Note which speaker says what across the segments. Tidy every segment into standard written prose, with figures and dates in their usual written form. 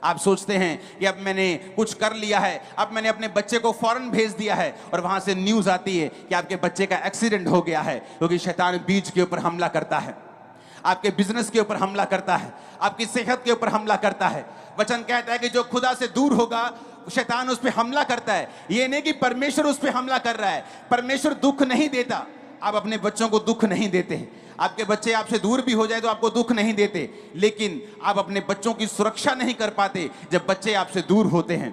Speaker 1: आप सोचते हैं कि अब मैंने कुछ कर लिया है, अब मैंने अपने बच्चे को फौरन भेज दिया है, और वहां से न्यूज आती है कि आपके बच्चे का एक्सीडेंट हो गया है, क्योंकि शैतान बीज के ऊपर हमला करता है, आपके बिजनेस के ऊपर हमला करता है, आपकी सेहत के ऊपर हमला करता है। वचन कहता है कि जो खुदा से दूर होगा शैतान उस पर हमला करता है। ये नहीं कि परमेश्वर उस पर हमला कर रहा है, परमेश्वर दुख नहीं देता। आप अपने बच्चों को दुख नहीं देते हैं, आपके बच्चे आपसे दूर भी हो जाए तो आपको दुख नहीं देते, लेकिन आप अपने बच्चों की सुरक्षा नहीं कर पाते जब बच्चे आपसे दूर होते हैं।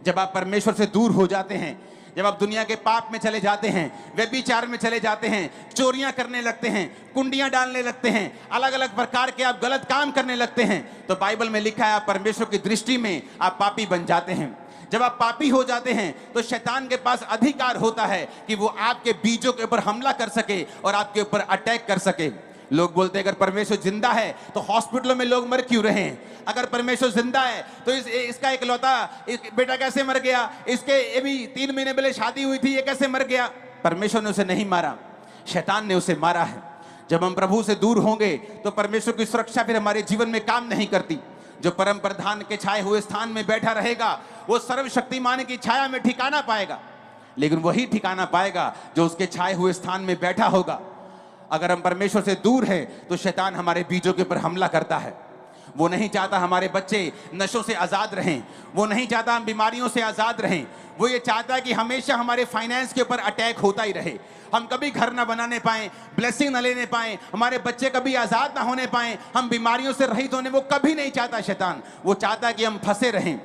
Speaker 1: जब आप परमेश्वर से दूर हो जाते हैं, जब आप दुनिया के पाप में चले जाते हैं, व्यभिचार में चले जाते हैं, चोरियां करने लगते हैं, कुंडियां डालने लगते हैं, अलग अलग प्रकार के आप गलत काम करने लगते हैं, तो बाइबल में लिखा है आप परमेश्वर की दृष्टि में आप पापी बन जाते हैं। जब आप पापी हो जाते हैं तो शैतान के पास अधिकार होता है कि वो आपके बीजों के ऊपर हमला कर सके और आपके ऊपर अटैक कर सके। लोग बोलते हैं अगर परमेश्वर जिंदा है तो हॉस्पिटलों में लोग मर क्यों रहे हैं? अगर परमेश्वर जिंदा है तो इसका इकलौता बेटा कैसे मर गया? इसके अभी 3 महीने पहले शादी हुई थी, ये कैसे मर गया? परमेश्वर ने उसे नहीं मारा, शैतान ने उसे मारा है। जब हम प्रभु से दूर होंगे तो परमेश्वर की सुरक्षा फिर हमारे जीवन में काम नहीं करती। जो परम प्रधान के छाए हुए स्थान में बैठा रहेगा वो सर्वशक्तिमान की छाया में ठिकाना पाएगा, लेकिन वही ठिकाना पाएगा जो उसके छाए हुए स्थान में बैठा होगा। अगर हम परमेश्वर से दूर हैं तो शैतान हमारे बीजों के ऊपर हमला करता है। वो नहीं चाहता हमारे बच्चे नशों से आज़ाद रहें, वो नहीं चाहता हम बीमारियों से आज़ाद रहें, वो ये चाहता है कि हमेशा हमारे फाइनेंस के ऊपर अटैक होता ही रहे, हम कभी घर ना बनाने पाएं, ब्लेसिंग ना लेने पाएं, हमारे बच्चे कभी आज़ाद ना होने पाएं, हम बीमारियों से रहित होने, वो कभी नहीं चाहता शैतान। वो चाहता है कि हम फंसे रहें।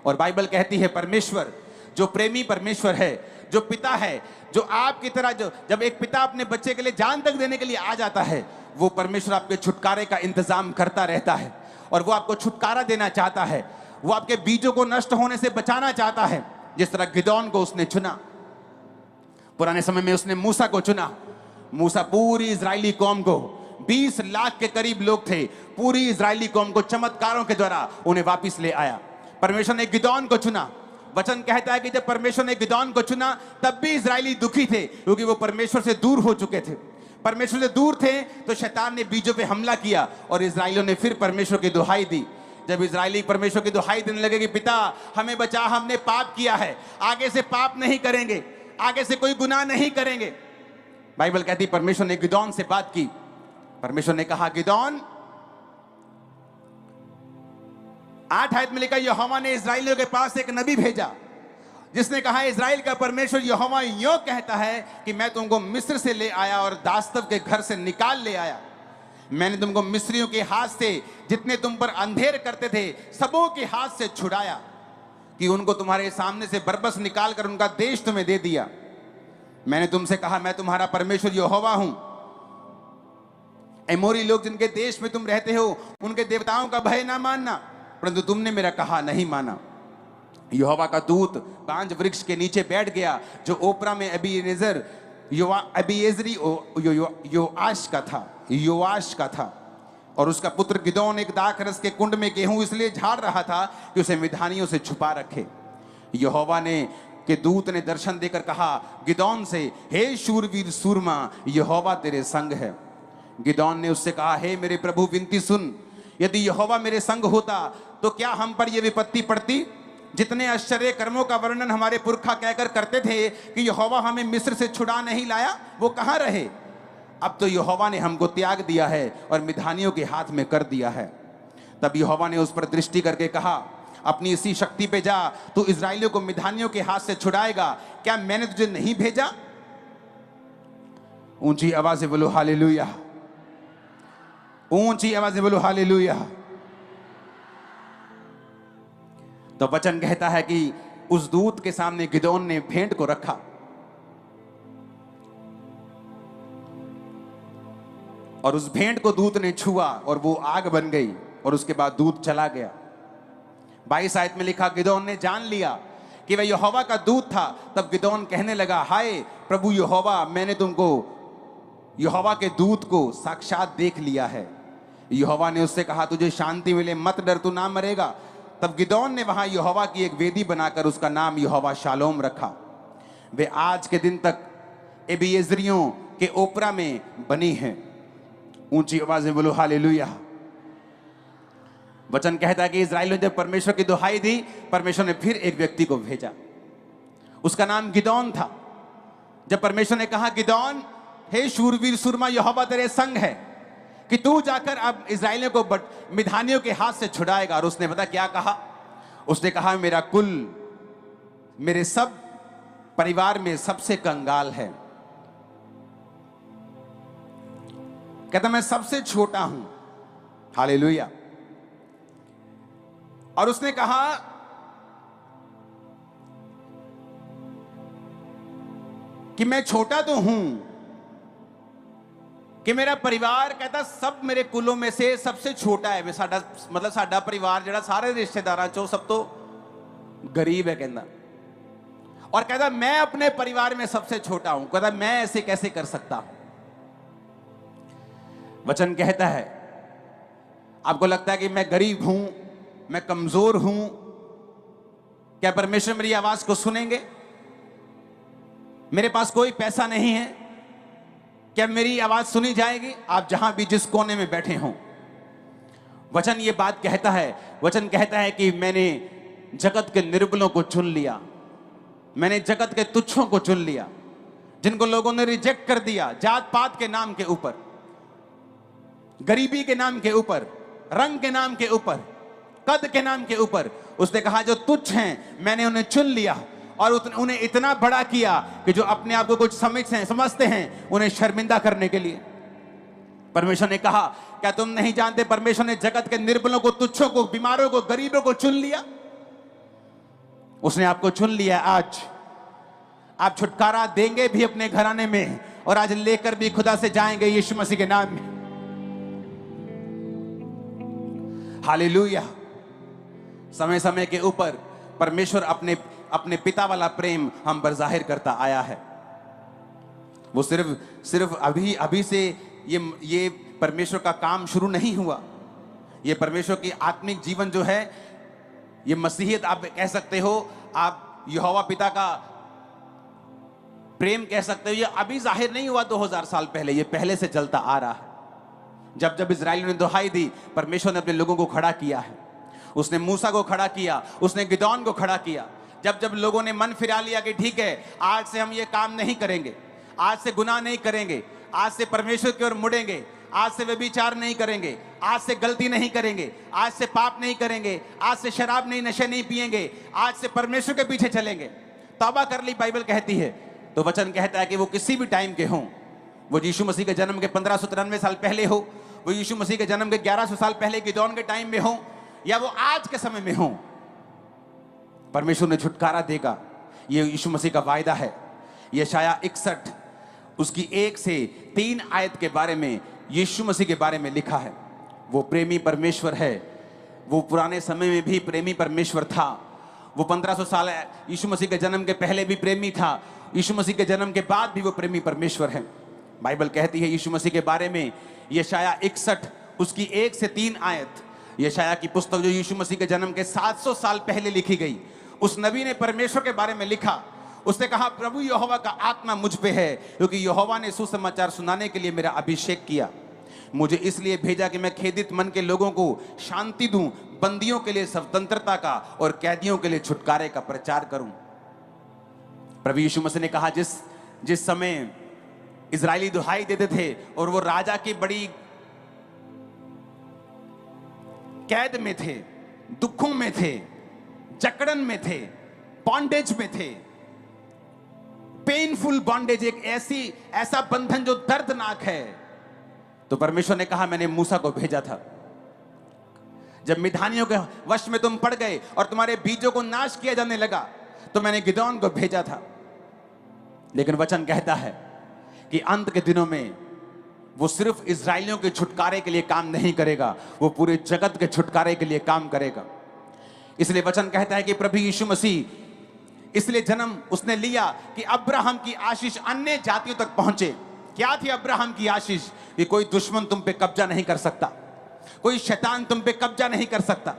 Speaker 1: और बाइबल कहती है परमेश्वर जो प्रेमी परमेश्वर है, जो पिता है, जो आपकी तरह, जो जब एक पिता अपने बच्चे के लिए जान तक देने के लिए आ जाता है, वो परमेश्वर आपके छुटकारे का इंतजाम करता रहता है और वो आपको छुटकारा देना चाहता है। वो आपके बीजों को नष्ट होने से बचाना चाहता है। जिस तरह गिदोन को उसने चुना, पुराने समय में उसने मूसा को चुना। मूसा पूरी इजरायली कौम को, 20 लाख के करीब लोग थे, पूरी इजरायली कौम को चमत्कारों के द्वारा उन्हें वापस ले आया। परमेश्वर ने गिदोन को चुना। वचन कहता है कि जब परमेश्वर ने गिदोन को चुना तब भी इजरायली दुखी थे, क्योंकि वो परमेश्वर से दूर हो चुके थे। परमेश्वर से दूर थे तो शैतान ने बीजों पे हमला किया और इजराइलियों ने फिर परमेश्वर की दुहाई दी। जब इजरायली परमेश्वर की दुहाई देने लगे कि पिता हमें बचा, हमने पाप किया है, आगे से पाप नहीं करेंगे, आगे से कोई गुनाह नहीं करेंगे, बाइबल कहती परमेश्वर ने गिदोन से बात की। परमेश्वर ने कहा गिदोन, 8 आयत में लिखा यहोवा ने इजराइलियों के पास एक नबी भेजा जिसने कहा इजराइल का परमेश्वर यहोवा यूं कहता है कि मैं तुमको मिस्र से ले आया और दास्तव के घर से निकाल ले आया। मैंने तुमको मिस्रियों के हाथ से, जितने तुम पर अंधेर करते थे, सबों के हाथ से छुड़ाया कि उनको तुम्हारे सामने से बरबस निकाल कर उनका देश तुम्हें दे दिया। मैंने तुमसे कहा मैं तुम्हारा परमेश्वर यहोवा हूं। एमोरी लोग जिनके देश में तुम रहते हो उनके देवताओं का भय ना मानना, परंतु तुमने मेरा कहा नहीं माना। यहोवा का दूत बांज वृक्ष के नीचे बैठ गया जो ओपरा में अबीएजेर अबीएजरी योआश का था, और उसका पुत्र गिदोन एक दाखरस के कुंड में गेहूं इसलिए झाड़ रहा था कि उसे मिधानियों से छुपा रखे। यहोवा ने के दूत ने दर्शन देकर कहा गिदोन से, हे शूरवीर सूरमा, यहोवा तेरे संग है। गिदोन ने उससे कहा, हे मेरे प्रभु विनती सुन, यदि यहोवा मेरे संग होता तो क्या हम पर यह विपत्ति पड़ती? जितने आश्चर्य कर्मों का वर्णन हमारे पुरखा कहकर करते थे कि यहोवा हमें मिस्र से छुड़ा नहीं लाया, वो कहां रहे? अब तो यहोवा ने हमको त्याग दिया है और मिधानियों के हाथ में कर दिया है। तब यहोवा ने उस पर दृष्टि करके कहा, अपनी इसी शक्ति पे जा, तू इजराइलियों को मिधानियों के हाथ से छुड़ाएगा। क्या मैंने तुझे नहीं भेजा? ऊंची आवाज से बोलो हालेलुया, ऊंची आवाज से बोलो हालेलुया। तो वचन कहता है कि उस दूत के सामने गिदोन ने भेंट को रखा और उस भेंट को दूत ने छुआ और वो आग बन गई और उसके बाद दूत चला गया। 22 आयत में लिखा गिदोन ने जान लिया कि वह यहोवा का दूत था। तब गिदोन कहने लगा, हाय प्रभु यहोवा, मैंने तुमको यहोवा के दूत को साक्षात देख लिया है। यहोवा ने उससे कहा, तुझे शांति मिले, मत डर, तू ना मरेगा। तब गिदोन ने वहां यहोवा की एक वेदी बनाकर उसका नाम यहोवा शालोम रखा। वे आज के दिन तक एबीएजरियों के ओपरा में बनी हैं। ऊंची आवाज में बोलो हालेलुया। वचन कहता है कि इस्राएलियों ने जब परमेश्वर की दुहाई दी, परमेश्वर ने फिर एक व्यक्ति को भेजा, उसका नाम गिदोन था। जब परमेश्वर ने कहा, गिदोन, हे शूरवीर सूरमा, यहोवा तेरे संग है कि तू जाकर अब इस्राएलियों को मिधानियों के हाथ से छुड़ाएगा। और उसने पता क्या कहा? उसने कहा, मेरा कुल मेरे सब परिवार में सबसे कंगाल है। कहता मैं सबसे छोटा हूं। हालेलुया। और उसने कहा कि मैं छोटा तो हूं, कि मेरा परिवार, कहता सब मेरे कुलों में से सबसे छोटा है। साडा मतलब साडा परिवार जड़ा सारे रिश्तेदारां चों सब तो गरीब है कहता। और कहता मैं अपने परिवार में सबसे छोटा हूं। कहता मैं ऐसे कैसे कर सकता हूं? वचन कहता है, आपको लगता है कि मैं गरीब हूं, मैं कमजोर हूं, क्या परमेश्वर मेरी आवाज को सुनेंगे? मेरे पास कोई पैसा नहीं है, क्या मेरी आवाज सुनी जाएगी? आप जहां भी जिस कोने में बैठे हों, वचन ये बात कहता है, वचन कहता है कि मैंने जगत के निर्बलों को चुन लिया, मैंने जगत के तुच्छों को चुन लिया, जिनको लोगों ने रिजेक्ट कर दिया जात पात के नाम के ऊपर, गरीबी के नाम के ऊपर, रंग के नाम के ऊपर, कद के नाम के ऊपर। उसने कहा जो तुच्छ हैं मैंने उन्हें चुन लिया और उन्हें इतना बड़ा किया कि जो अपने आप को कुछ समझते हैं उन्हें शर्मिंदा करने के लिए। परमेश्वर ने कहा, क्या तुम नहीं जानते परमेश्वर ने जगत के निर्बलों को, तुच्छों को, बीमारों को, गरीबों को चुन लिया? उसने आपको चुन लिया। आज आप छुटकारा देंगे भी अपने घराने में और आज लेकर भी खुदा से जाएंगे यीशु मसीह के नाम में। हालेलुया। समय समय के ऊपर परमेश्वर अपने पिता वाला प्रेम हम पर जाहिर करता आया है। वो सिर्फ अभी से ये परमेश्वर का काम शुरू नहीं हुआ। ये परमेश्वर की आत्मिक जीवन जो है, ये मसीहियत आप कह सकते हो, आप यहोवा पिता का प्रेम कह सकते हो, ये अभी जाहिर नहीं हुआ 2000 साल पहले, ये पहले से चलता आ रहा है। जब जब इस्राएलियों ने दुहाई दी, परमेश्वर ने अपने लोगों को खड़ा किया है। उसने मूसा को खड़ा किया, उसने गिदोन को खड़ा किया। जब जब लोगों ने मन फिरा लिया कि ठीक है आज से हम ये काम नहीं करेंगे, आज से गुनाह नहीं करेंगे, आज से परमेश्वर की ओर मुड़ेंगे, आज से व्यभिचार नहीं करेंगे, आज से गलती नहीं करेंगे, आज से पाप नहीं करेंगे, आज से शराब नहीं, नशे नहीं पिएंगे, आज से परमेश्वर के पीछे चलेंगे, तौबा कर ली, बाइबल कहती है। तो वचन कहता है कि वो किसी भी टाइम के हों, वो यीशु मसीह के जन्म के 1593 साल पहले हो, वो यीशु मसीह के जन्म के 1100 साल पहले गिदोन के टाइम में हो, या वो आज के समय में हो, परमेश्वर ने छुटकारा देगा। ये यीशु मसीह का वायदा है। यशाया 61 उसकी 1 से 3 आयत के बारे में, यीशु मसीह के बारे में लिखा है। वो प्रेमी परमेश्वर है। वो पुराने समय में भी प्रेमी परमेश्वर था। वो 1500 साल यीशु मसीह के जन्म के पहले भी प्रेमी था, यीशु मसीह के जन्म के बाद भी वो प्रेमी परमेश्वर है। बाइबल कहती है यीशु मसीह के बारे में, यशाया 61 उसकी 1 से 3 आयत, यशाया की पुस्तक जो यीशु मसीह के जन्म के 700 साल पहले लिखी गई, उस नबी ने परमेश्वर के बारे में लिखा। उसने कहा, प्रभु यहोवा का आत्मा मुझ पे है, क्योंकि यहोवा ने सुसमाचार सुनाने के लिए मेरा अभिषेक किया। मुझे इसलिए भेजा कि मैं खेदित मन के लोगों को शांति दूं, बंदियों के लिए स्वतंत्रता का और कैदियों के लिए छुटकारे का प्रचार करूं। प्रभु यीशु मसीह ने कहा, जिस समय इजरायली दुहाई देते थे और वो राजा की बड़ी कैद में थे, दुखों में थे, जकड़न में थे, बॉन्डेज में थे, पेनफुल बॉन्डेज, एक ऐसा बंधन जो दर्दनाक है, तो परमेश्वर ने कहा मैंने मूसा को भेजा था। जब मिधानियों के वश में तुम पड़ गए और तुम्हारे बीजों को नाश किया जाने लगा, तो मैंने गिदोन को भेजा था। लेकिन वचन कहता है कि अंत के दिनों में वो सिर्फ इजरायलियों के छुटकारे के लिए काम नहीं करेगा, वो पूरे जगत के छुटकारे के लिए काम करेगा। इसलिए वचन कहता है कि प्रभु यीशु मसीह इसलिए जन्म उसने लिया कि अब्राहम की आशीष अन्य जातियों तक पहुंचे। क्या थी अब्राहम की आशीष? कि कोई दुश्मन तुम पे कब्जा नहीं कर सकता, कोई शैतान तुम पे कब्जा नहीं कर सकता।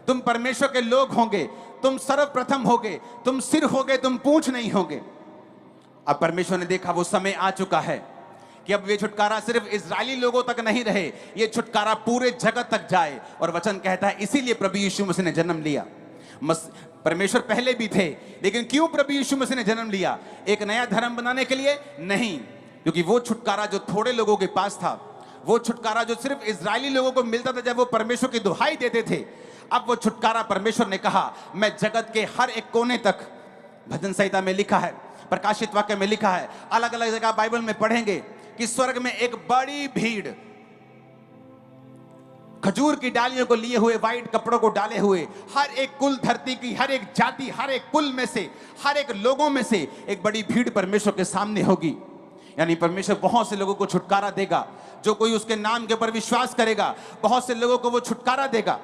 Speaker 1: तुम परमेश्वर के लोग होंगे, तुम सर्वप्रथम होगे, तुम सिर होगे, तुम पूंछ नहीं होगे। अब परमेश्वर ने देखा वो समय आ चुका है कि अब ये छुटकारा सिर्फ इजरायली लोगों तक नहीं रहे, ये छुटकारा पूरे जगत तक जाए। और वचन कहता है इसीलिए प्रभु यीशु मसीह ने जन्म लिया। परमेश्वर पहले भी थे, लेकिन क्यों प्रभु यीशु मसीह ने जन्म लिया? एक नया धर्म बनाने के लिए नहीं, क्योंकि वो छुटकारा जो थोड़े लोगों के पास था, वो छुटकारा जो सिर्फ इजरायली लोगों को मिलता था जब वो परमेश्वर की दुहाई देते थे, अब वो छुटकारा परमेश्वर ने कहा मैं जगत के हर एक कोने तक, भजन संहिता में लिखा है, प्रकाशित वाक्य में लिखा है, अलग अलग जगह बाइबल में पढ़ेंगे कि स्वर्ग में एक बड़ी भीड़ खजूर की डालियों को लिए हुए, वाइट कपड़ों को डाले हुए, हर एक कुल, धरती की हर एक जाति, हर एक कुल में से, हर एक लोगों में से एक बड़ी भीड़ परमेश्वर के सामने होगी। यानी परमेश्वर बहुत से लोगों को छुटकारा देगा। जो कोई उसके नाम के ऊपर विश्वास करेगा, बहुत से लोगों को वो छुटकारा देगा।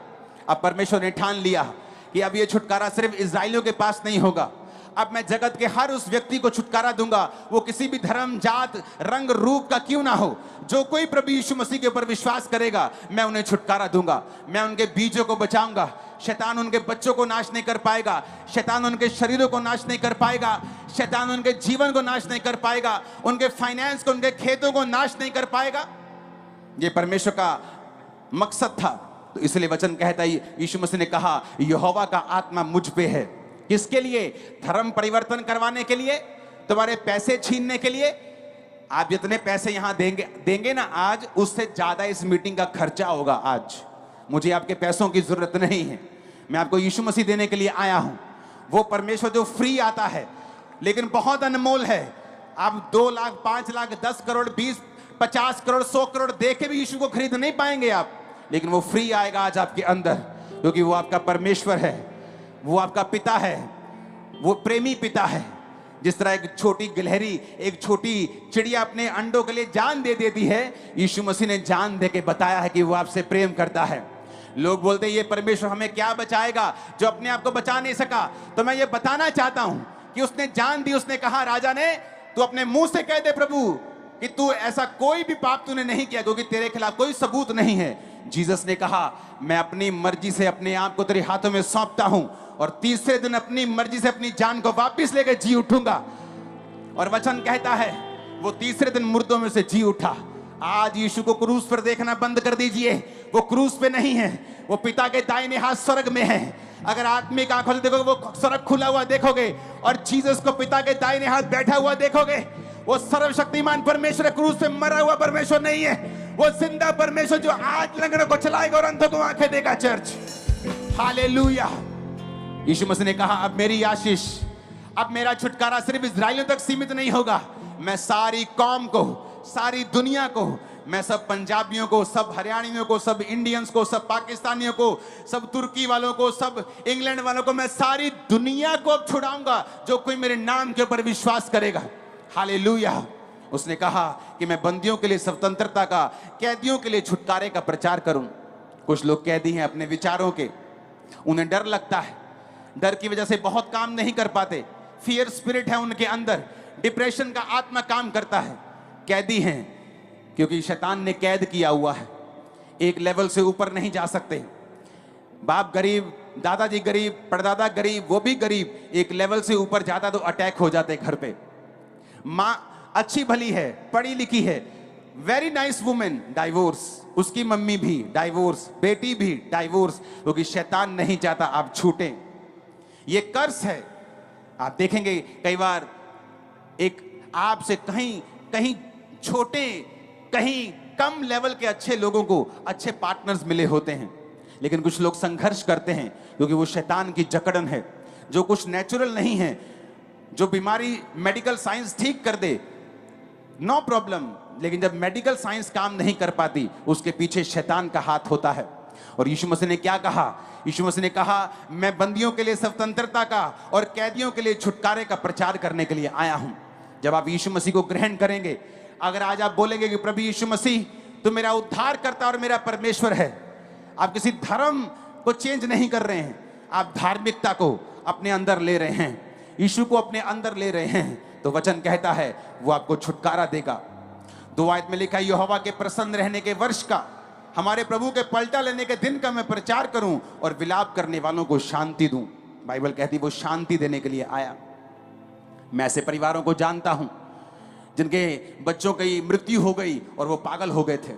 Speaker 1: अब परमेश्वर ने ठान लिया कि अब ये छुटकारा सिर्फ इजराइलियों के पास नहीं होगा, अब मैं जगत के हर उस व्यक्ति को छुटकारा दूंगा, वो किसी भी धर्म, जात, रंग, रूप का क्यों ना हो। जो कोई प्रभु यीशु मसीह के ऊपर विश्वास करेगा, मैं उन्हें छुटकारा दूंगा। मैं उनके बीजों को बचाऊंगा। शैतान उनके बच्चों को नाश नहीं कर पाएगा, शैतान उनके शरीरों को नाश नहीं कर पाएगा, शैतान उनके जीवन को नाश नहीं कर पाएगा, उनके फाइनेंस को, उनके खेतों को नाश नहीं कर पाएगा। ये परमेश्वर का मकसद था। तो इसलिए वचन कहता है, यीशु मसीह ने कहा यहोवा का आत्मा मुझ पे है। किसके लिए? धर्म परिवर्तन करवाने के लिए, तुम्हारे पैसे छीनने के लिए। आप जितने पैसे यहां देंगे ना आज, उससे ज्यादा इस मीटिंग का खर्चा होगा। आज मुझे आपके पैसों की जरूरत नहीं है, मैं आपको यीशु मसीह देने के लिए आया हूं। वो परमेश्वर जो फ्री आता है लेकिन बहुत अनमोल है। आप 2 लाख, 5 लाख, 10 करोड़, 20, 50 करोड़, 100 करोड़ दे के भी यीशु को खरीद नहीं पाएंगे आप, लेकिन वो फ्री आएगा आज आपके अंदर, क्योंकि वो आपका परमेश्वर है, वो आपका पिता है, वो प्रेमी पिता है। जिस तरह एक छोटी गिलहरी, एक छोटी चिड़िया अपने अंडों के लिए जान दे देती है, यीशु मसीह ने जान दे के बताया है कि वो आपसे प्रेम करता है। लोग बोलते हैं ये परमेश्वर हमें क्या बचाएगा जो अपने आप को बचा नहीं सका। तो मैं ये बताना चाहता हूं कि उसने जान दी। उसने कहा, राजा ने, तू अपने मुंह से कह दे प्रभु कि तू ऐसा कोई भी पाप तूने नहीं किया, क्योंकि तेरे खिलाफ कोई सबूत नहीं है। जीसस ने कहा, मैं अपनी मर्जी से अपने आप को तेरे हाथों में सौंपता हूं और तीसरे दिन अपनी मर्जी से अपनी जान को वापस लेकर जी उठूंगा। और वचन कहता है वो तीसरे दिन मुर्दों में से जी उठा। आज यीशु को क्रूस पर देखना बंद कर दीजिए। वो क्रूस पे नहीं है, वो पिता के दाहिने हाथ स्वर्ग में है। अगर आत्मिक आंखों से देखोगे, वो स्वर्ग खुला हुआ देखोगे और जीसस को पिता के दाहिने हाथ बैठा हुआ देखोगे। वो सर्वशक्तिमान परमेश्वर, क्रूस पे मरा हुआ परमेश्वर नहीं है, वो जिंदा परमेश्वर जो आज लंगड़ों को चलाएगा और अंधों को आंखें देगा। Church, hallelujah. यीशु मसीह ने कहा, अब मेरी आशीष, अब मेरा छुटकारा सिर्फ इजराइलियों तक सीमित नहीं होगा, मैं सारी कौम को, सारी दुनिया को, मैं सब पंजाबियों को, सब हरियाणियों को, सब इंडियंस को, सब पाकिस्तानियों को, सब तुर्की वालों को, सब इंग्लैंड वालों को, मैं सारी दुनिया को अब छुड़ाऊंगा जो कोई मेरे नाम के ऊपर विश्वास करेगा। हालेलुया। उसने कहा कि मैं बंदियों के लिए स्वतंत्रता का, कैदियों के लिए छुटकारे का प्रचार करूं। कुछ लोग कैदी हैं अपने विचारों के, उन्हें डर लगता है, डर की वजह से बहुत काम नहीं कर पाते, फियर स्पिरिट है उनके अंदर, डिप्रेशन का आत्मा काम करता है। कैदी हैं क्योंकि शैतान ने कैद किया हुआ है, एक लेवल से ऊपर नहीं जा सकते। बाप गरीब, दादाजी गरीब, परदादा गरीब, वो भी गरीब, एक लेवल से ऊपर जाता तो अटैक हो जाते घर पे। माँ अच्छी भली है, पढ़ी लिखी है, वेरी नाइस वुमेन, डाइवोर्स, उसकी मम्मी भी डाइवोर्स, बेटी भी डाइवोर्स, क्योंकि शैतान नहीं चाहता आप छूटें। ये कर्स है। आप देखेंगे कई बार एक आपसे कहीं कहीं छोटे, कहीं कम लेवल के अच्छे लोगों को अच्छे पार्टनर्स मिले होते हैं, लेकिन कुछ लोग संघर्ष करते हैं क्योंकि वो शैतान की जकड़न है। जो कुछ नेचुरल नहीं है, जो बीमारी मेडिकल साइंस ठीक कर दे, नो प्रॉब्लम, लेकिन जब मेडिकल साइंस काम नहीं कर पाती, उसके पीछे शैतान का हाथ होता है। और यीशु मसीह ने क्या कहा? यीशु मसीह ने कहा, मैं बंदियों के लिए स्वतंत्रता का और कैदियों के लिए छुटकारे का प्रचार करने के लिए आया हूं। जब आप यीशु मसीह को ग्रहण करेंगे, अगर आज आप बोलेंगे कि प्रभु यीशु मसीह तो मेरा उद्धार करता और मेरा परमेश्वर है, आप किसी धर्म को चेंज नहीं कर रहे हैं, आप धार्मिकता को अपने अंदर ले रहे हैं, यीशु को अपने अंदर ले रहे हैं, तो वचन कहता है वो आपको छुटकारा देगा। 2 आयत में लिखा है, यहोवा के प्रसन्न रहने के वर्ष का, हमारे प्रभु के पलटा लेने के दिन का मैं प्रचार करूं और विलाप करने वालों को शांति दूं। बाइबल कहती है वो शांति देने के लिए आया। मैं ऐसे परिवारों को जानता हूं जिनके बच्चों की मृत्यु हो गई और वो पागल हो गए थे,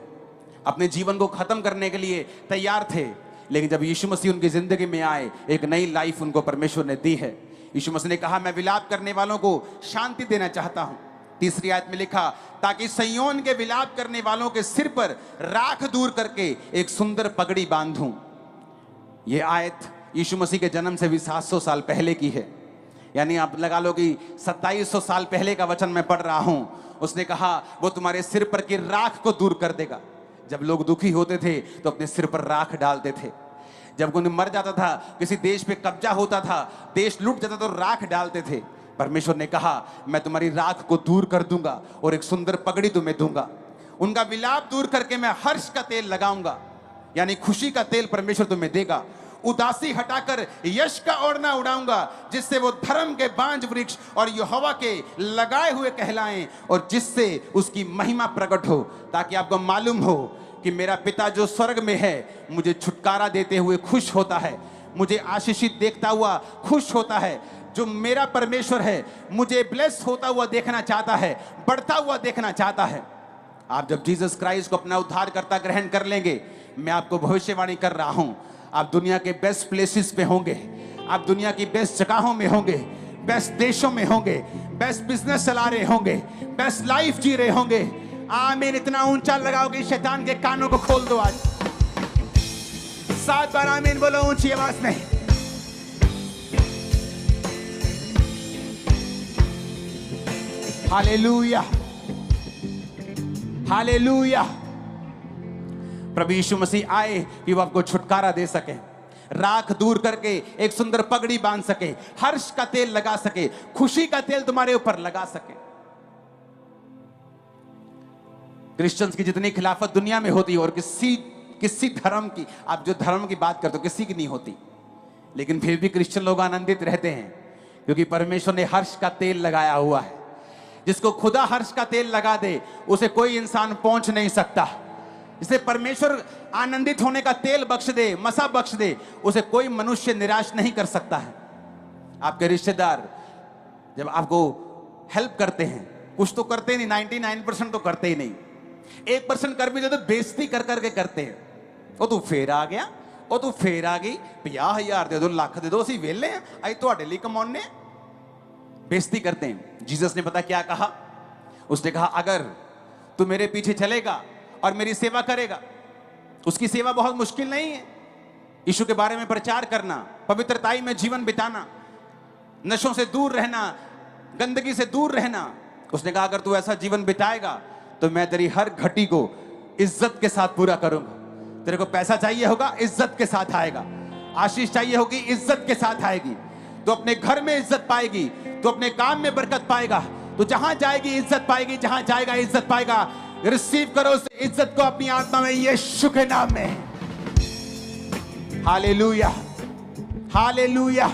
Speaker 1: अपने जीवन को खत्म करने के लिए तैयार थे। लेकिन जब यीशु मसीह उनकी जिंदगी में आए, एक नई लाइफ उनको परमेश्वर ने दी है। यीशु मसीह ने कहा, मैं विलाप करने वालों को शांति देना चाहता हूं। तीसरी आयत में लिखा, ताकि सिय्योन के विलाप करने वालों के सिर पर राख दूर करके एक सुंदर पगड़ी बांधूं। यह आयत यीशु मसीह के जन्म से भी 700 साल पहले की है। यानी आप लगा लो कि 2700 साल पहले का वचन मैं पढ़ रहा हूं। उसने कहा वो तुम्हारे सिर पर की राख को दूर कर देगा। जब लोग दुखी होते थे तो अपने सिर पर राख डालते थे। जब कोई मर जाता था, किसी देश पे कब्जा होता था, देश लूट जाता तो राख डालते थे। परमेश्वर ने कहा, मैं तुम्हारी राख को दूर कर दूंगा और एक सुंदर पगड़ी तुम्हें दूंगा। उनका विलाप दूर करके मैं हर्ष का तेल लगाऊंगा, यानी खुशी का तेल परमेश्वर तुम्हें देगा। उदासी हटाकर यश का ओढ़ना उड़ाऊंगा, जिससे वो धर्म के बांज वृक्ष और यहोवा के लगाए हुए कहलाएं और जिससे उसकी महिमा प्रकट हो, ताकि आपको मालूम हो कि मेरा पिता जो स्वर्ग में है मुझे छुटकारा देते हुए खुश होता है, मुझे आशीषित देखता हुआ खुश होता है। जो मेरा परमेश्वर है मुझे ब्लेस होता हुआ देखना चाहता है, बढ़ता हुआ देखना चाहता है। आप जब जीसस क्राइस्ट को अपना उद्धारकर्ता ग्रहण कर लेंगे, मैं आपको भविष्यवाणी कर रहा हूं, आप दुनिया के बेस्ट प्लेसेस पे होंगे, आप दुनिया की बेस्ट जगहों में होंगे, बेस्ट देशों में होंगे, बेस्ट बिजनेस चला रहे होंगे, बेस्ट लाइफ जी रहे होंगे। आमीन। इतना ऊंचा लगाओ कि शैतान के कानों को खोल दो। आज 7 बार आमीन बोलो ऊंची आवाज में। Hallelujah, hallelujah. प्रभु यीशु मसीह आए कि वो आपको छुटकारा दे सके, राख दूर करके एक सुंदर पगड़ी बांध सके, हर्ष का तेल लगा सके, खुशी का तेल तुम्हारे ऊपर लगा सके। क्रिश्चियंस की जितनी खिलाफत दुनिया में होती है, और किसी धर्म की, आप जो धर्म की बात करते हो, किसी की नहीं होती, लेकिन फिर भी क्रिश्चियन लोग आनंदित रहते हैं, क्योंकि परमेश्वर ने हर्ष का तेल लगाया हुआ है। जिसको खुदा हर्ष का तेल लगा दे, उसे कोई इंसान पहुंच नहीं सकता। जिसे परमेश्वर आनंदित होने का तेल बख्श दे, मसा बख्श दे, उसे कोई मनुष्य निराश नहीं कर सकता है। आपके रिश्तेदार जब आपको हेल्प करते हैं, कुछ तो करते ही नहीं, 99% तो करते ही नहीं, 1% कर भी दे तो बेइज्जती कर करके करते हैं। ਉਹ ਤੂੰ ਫੇਰ ਆ ਗਿਆ, ਉਹ ਤੂੰ ਫੇਰ ਆ गई, 50,000 दे दो, ਲੱਖ दे दो, ਅਸੀਂ ਵਿਹਲੇ ਆ, ਅਸੀਂ ਤੁਹਾਡੇ ਲਈ ਕਮਾਉਣੇ। बेइज्जती करते हैं। जीसस ने पता क्या कहा? उसने कहा, अगर तू मेरे पीछे चलेगा और मेरी सेवा करेगा, उसकी सेवा बहुत मुश्किल नहीं है। यीशु के बारे में प्रचार करना, पवित्रताई में जीवन बिताना, नशों से दूर रहना, गंदगी से दूर रहना। उसने कहा, अगर तू ऐसा जीवन बिताएगा तो मैं तेरी हर घटी को इज्जत के साथ पूरा करूंगा। तेरे को पैसा चाहिए होगा, इज्जत के साथ आएगा। आशीष चाहिए होगी, इज्जत के साथ आएगी। तो अपने घर में इज्जत पाएगी, तो अपने काम में बरकत पाएगा, तो जहां जाएगी इज्जत पाएगी, जहां जाएगा इज्जत पाएगा। रिसीव करो उस इज्जत को अपनी आत्मा में, यीशु के नाम में। Hallelujah, hallelujah.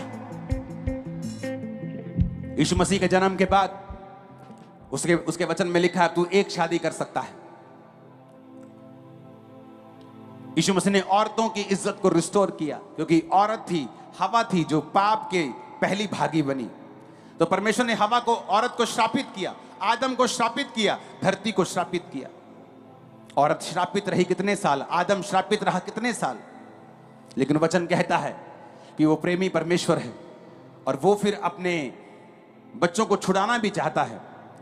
Speaker 1: यीशु मसीह के जन्म के बाद उसके वचन में लिखा है, तू एक शादी कर सकता है। यीशु मसीह ने औरतों की इज्जत को रिस्टोर किया, क्योंकि औरत थी, हवा थी, जो पाप के पहली भागी बनी। तो परमेश्वर ने हवा को, औरत को श्रापित किया, आदम को श्रापित किया, धरती को श्रापित किया। औरत श्रापित रही कितने साल, आदम श्रापित रहा कितने साल, लेकिन वचन कहता है कि वो प्रेमी परमेश्वर है और वो फिर अपने बच्चों को छुड़ाना भी चाहता है।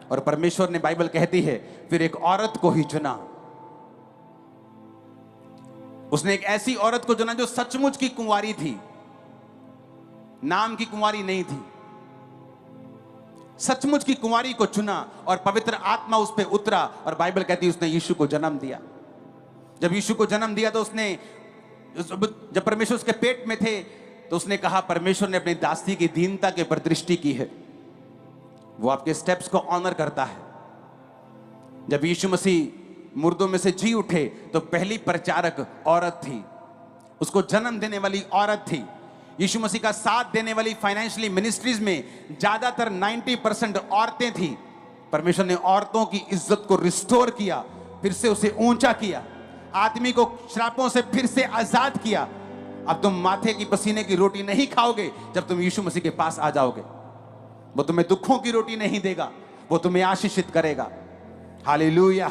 Speaker 1: और परमेश्वर ने, बाइबल कहती है, फिर एक औरत को ही चुना। उसने एक ऐसी औरत को चुना जो सचमुच की कुंवारी थी, नाम की कुंवारी नहीं थी। सचमुच की कुंवारी को चुना और पवित्र आत्मा उस पर उतरा, और बाइबल कहती है उसने यीशु को जन्म दिया। जब यीशु को जन्म दिया तो उसने, जब परमेश्वर उसके पेट में थे, तो उसने कहा, परमेश्वर ने अपनी दासी की दीनता के ऊपर दृष्टि की है, वो आपके स्टेप्स को ऑनर करता है। जब यीशु मसीह मुर्दों में से जी उठे तो पहली प्रचारक औरत थी, उसको जन्म देने वाली औरत थी। यीशु मसीह का साथ देने वाली फाइनेंशियली मिनिस्ट्रीज में ज्यादातर 90% औरतें थी। परमेश्वर ने औरतों की इज्जत को रिस्टोर किया, फिर से उसे ऊंचा किया, आदमी को श्रापों से फिर से आजाद किया। अब तुम माथे की पसीने की रोटी नहीं खाओगे जब तुम यीशु मसीह के पास आ जाओगे। वो तुम्हें दुखों की रोटी नहीं देगा, वो तुम्हें आशीषित करेगा। Hallelujah,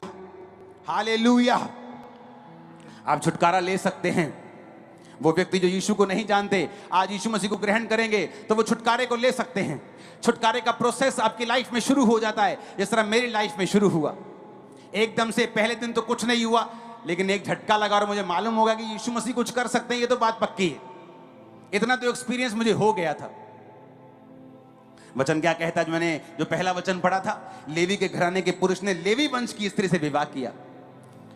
Speaker 1: hallelujah. आप छुटकारा ले सकते हैं। वो व्यक्ति जो यीशु को नहीं जानते, आज यीशु मसीह को ग्रहण करेंगे तो वो छुटकारे को ले सकते हैं। छुटकारे का प्रोसेस आपकी लाइफ में शुरू हो जाता है, जिस तरह मेरी लाइफ में शुरू हुआ। एकदम से पहले दिन तो कुछ नहीं हुआ, लेकिन एक झटका लगा और मुझे मालूम होगा कि यीशु मसीह कुछ कर सकते हैं, ये तो बात पक्की है। इतना तो एक्सपीरियंस मुझे हो गया था। वचन क्या कहता है? मैंने जो पहला वचन पढ़ा था, लेवी के घराने के पुरुष ने लेवी वंश की स्त्री से विवाह किया।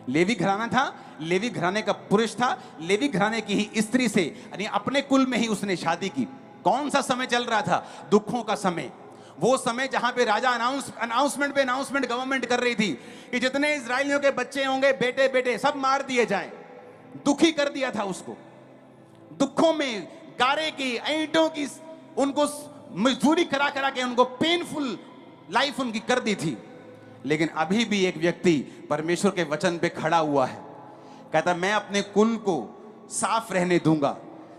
Speaker 1: लेवी घराना था, लेवी घराने का पुरुष था, लेवी घराने की ही स्त्री से, यानी अपने कुल में ही उसने शादी की। कौन सा समय चल रहा था? दुखों का समय। वो समय जहां पे राजा अनाउंसमेंट पे अनाउंसमेंट गवर्नमेंट कर रही थी कि जितने इजरायलियों के बच्चे होंगे, बेटे बेटे सब मार दिए जाएं। दुखी कर दिया था उसको। दुखों में गारे की, ईंटों की, उनको मजदूरी करा करा के उनको पेनफुल लाइफ उनकी कर दी थी। लेकिन अभी भी एक व्यक्ति परमेश्वर के वचन पे खड़ा हुआ है, कहता मैं अपने कुल को साफ रहने दूंगा,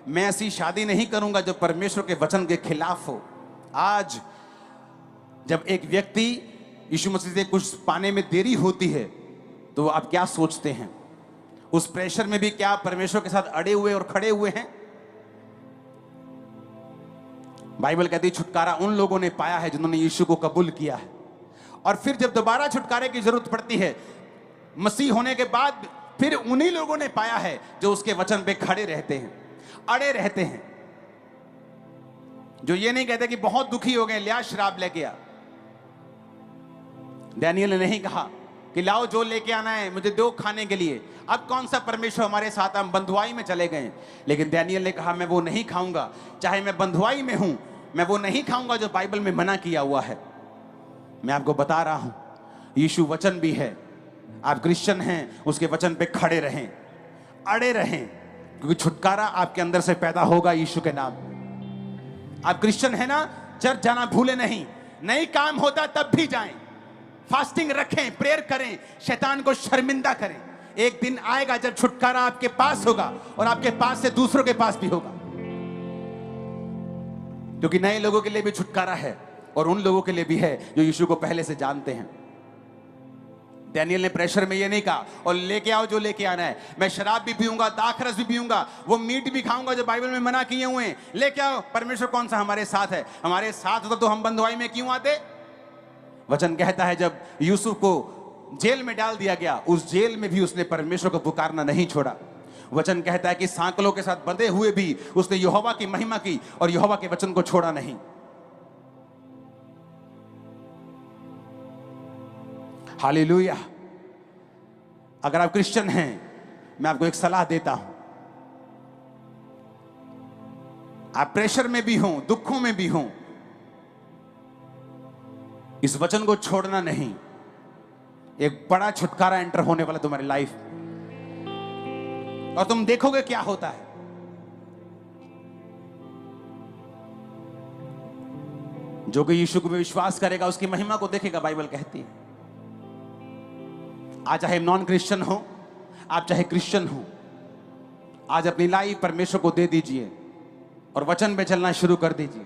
Speaker 1: मैं ऐसी शादी नहीं करूंगा जो परमेश्वर के वचन के खिलाफ हो। आज जब एक व्यक्ति यीशु मसीह से कुछ पाने में देरी होती है तो आप क्या सोचते हैं? उस प्रेशर में भी क्या परमेश्वर के साथ अड़े हुए और खड़े हुए हैं? बाइबल कहती है छुटकारा उन लोगों ने पाया है जिन्होंने यीशु को कबूल किया है। और फिर जब दोबारा छुटकारे की जरूरत पड़ती है मसीह होने के बाद, फिर उन्हीं लोगों ने पाया है जो उसके वचन पे खड़े रहते हैं, अड़े रहते हैं, जो ये नहीं कहते कि बहुत दुखी हो गए लिया शराब लेके आ। डैनियल ने नहीं कहा कि लाओ जो लेके आना है मुझे दो खाने के लिए। अब कौन सा परमेश्वर हमारे साथ, हम बंधुआई में चले गए। लेकिन डैनियल ने कहा मैं वो नहीं खाऊंगा, चाहे मैं बंधुआई में हूं, मैं वो नहीं खाऊंगा जो बाइबल में मना किया हुआ है। मैं आपको बता रहा हूं, यीशु वचन भी है। आप क्रिश्चियन हैं, उसके वचन पे खड़े रहें, अड़े रहें, क्योंकि छुटकारा आपके अंदर से पैदा होगा यीशु के नाम। आप क्रिश्चियन है ना, चर्च जाना भूले नहीं, नहीं काम होता तब भी जाएं, फास्टिंग रखें, प्रेयर करें, शैतान को शर्मिंदा करें। एक दिन आएगा जब छुटकारा आपके पास होगा और आपके पास से दूसरों के पास भी होगा, क्योंकि नए लोगों के लिए भी छुटकारा है और उन लोगों के लिए भी है जो यीशु को पहले से जानते हैं। डैनियल ने प्रेशर में ये नहीं कहा और लेके आओ जो लेके आना है, मैं शराब भी पीऊंगा, दाखरस भी पीऊंगा, वो मीट भी खाऊंगा जो बाइबल में मना किए हुए हैं, लेके आओ। परमेश्वर कौन सा हमारे साथ है? हमारे साथ होता तो हम बंधुआई में क्यों आते? वचन कहता है जब यूसुफ को जेल में डाल दिया गया, उस जेल में भी उसने परमेश्वर को पुकारना नहीं छोड़ा। वचन कहता है कि सांकलों के साथ बंधे हुए भी उसने यहोवा की महिमा की और यहोवा के वचन को छोड़ा नहीं। हालेलुया। अगर आप क्रिश्चियन हैं, मैं आपको एक सलाह देता हूं, आप प्रेशर में भी हों, दुखों में भी हों, इस वचन को छोड़ना नहीं। एक बड़ा छुटकारा एंटर होने वाला तुम्हारी लाइफ, और तुम देखोगे क्या होता है। जो कि यीशु को भी विश्वास करेगा उसकी महिमा को देखेगा, बाइबल कहती है। आज चाहे नॉन क्रिश्चियन हो, आप चाहे क्रिश्चियन हो, आज अपनी लाइफ परमेश्वर को दे दीजिए और वचन पे चलना शुरू कर दीजिए,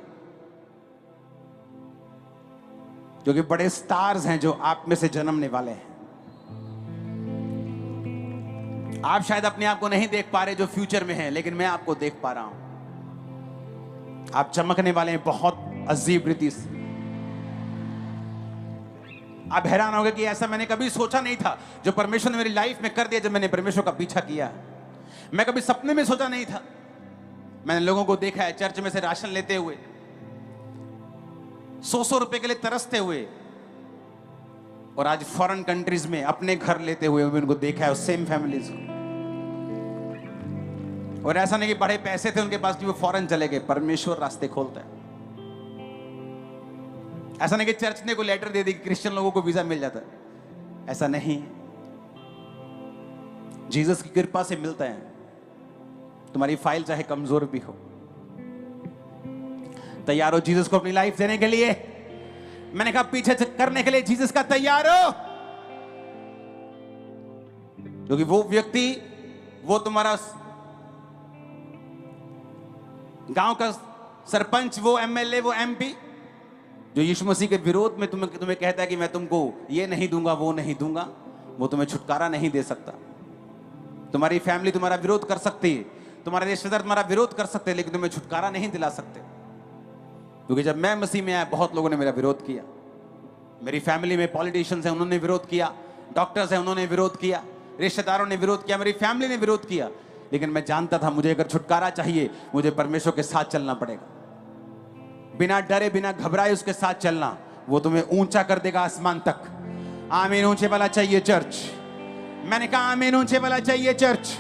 Speaker 1: क्योंकि बड़े स्टार्स हैं जो आप में से जन्मने वाले हैं। आप शायद अपने आप को नहीं देख पा रहे जो फ्यूचर में है, लेकिन मैं आपको देख पा रहा हूं। आप चमकने वाले हैं बहुत अजीब रीति से। आप हैरान होंगे कि ऐसा मैंने कभी सोचा नहीं था जो परमेश्वर ने मेरी लाइफ में कर दिया जब मैंने परमेश्वर का पीछा किया। मैं कभी सपने में सोचा नहीं था। मैंने लोगों को देखा है चर्च में से राशन लेते हुए, 100 रुपए के लिए तरसते हुए, और आज फॉरेन कंट्रीज में अपने घर लेते हुए भी उनको देखा है, सेम फैमिलीज को। और ऐसा नहीं कि बड़े पैसे थे उनके पास कि वो फॉरेन चले गए, परमेश्वर रास्ते खोलता है। ऐसा नहीं कि चर्च ने कोई लेटर दे दी कि क्रिश्चियन लोगों को वीजा मिल जाता है, ऐसा नहीं। जीसस की कृपा से मिलता है। तुम्हारी फाइल चाहे कमजोर भी हो, तैयार हो जीसस को अपनी लाइफ देने के लिए? मैंने कहा पीछे करने के लिए जीसस का तैयार हो, क्योंकि वो व्यक्ति, वो तुम्हारा गांव का सरपंच, वो एमएलए, वो एमपी जो यीशु मसीह के विरोध में तुम्हें तुम्हें कहता है कि मैं तुमको ये नहीं दूंगा, वो नहीं दूंगा, वो तुम्हें छुटकारा नहीं दे सकता। तुम्हारी फैमिली तुम्हारा विरोध कर सकती है, तुम्हारे रिश्तेदार तुम्हारा विरोध कर सकते हैं, लेकिन तुम्हें छुटकारा नहीं दिला सकते। क्योंकि जब मैं मसीह में आया, बहुत लोगों ने मेरा विरोध किया। मेरी फैमिली में पॉलिटिशियंस हैं, उन्होंने विरोध किया, डॉक्टर्स हैं, उन्होंने विरोध किया, रिश्तेदारों ने विरोध किया, मेरी फैमिली ने विरोध किया, लेकिन मैं जानता था मुझे अगर छुटकारा चाहिए, मुझे परमेश्वर के साथ चलना पड़ेगा। बिना डरे, बिना घबराए उसके साथ चलना, वो तुम्हें ऊंचा कर देगा आसमान तक। आमीन ऊंचे वाला चाहिए चर्च। मैंने कहा आमीन ऊंचे वाला चाहिए चर्च।